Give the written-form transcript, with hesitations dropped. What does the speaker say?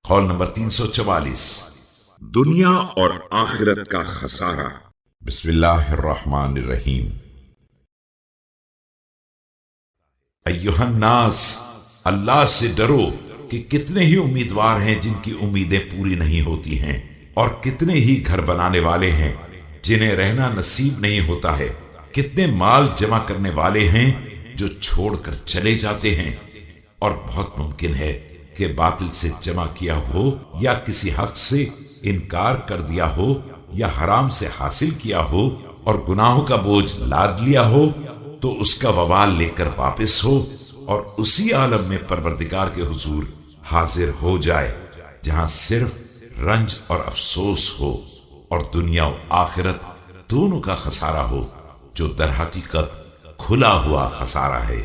قول نمبر 344، دنیا اور آخرت کا خسارہ۔ بسم اللہ الرحمن الرحیم۔ ایھا الناس، اللہ سے ڈرو کہ کتنے ہی امیدوار ہیں جن کی امیدیں پوری نہیں ہوتی ہیں، اور کتنے ہی گھر بنانے والے ہیں جنہیں رہنا نصیب نہیں ہوتا ہے، کتنے مال جمع کرنے والے ہیں جو چھوڑ کر چلے جاتے ہیں، اور بہت ممکن ہے کہ باطل سے جمع کیا ہو یا کسی حق سے انکار کر دیا ہو یا حرام سے حاصل کیا ہو اور گناہوں کا بوجھ لاد لیا ہو تو اس کا وبال لے کر واپس ہو اور اسی عالم میں پروردگار کے حضور حاضر ہو جائے جہاں صرف رنج اور افسوس ہو، اور دنیا و آخرت دونوں کا خسارہ ہو جو در حقیقت کھلا ہوا خسارہ ہے۔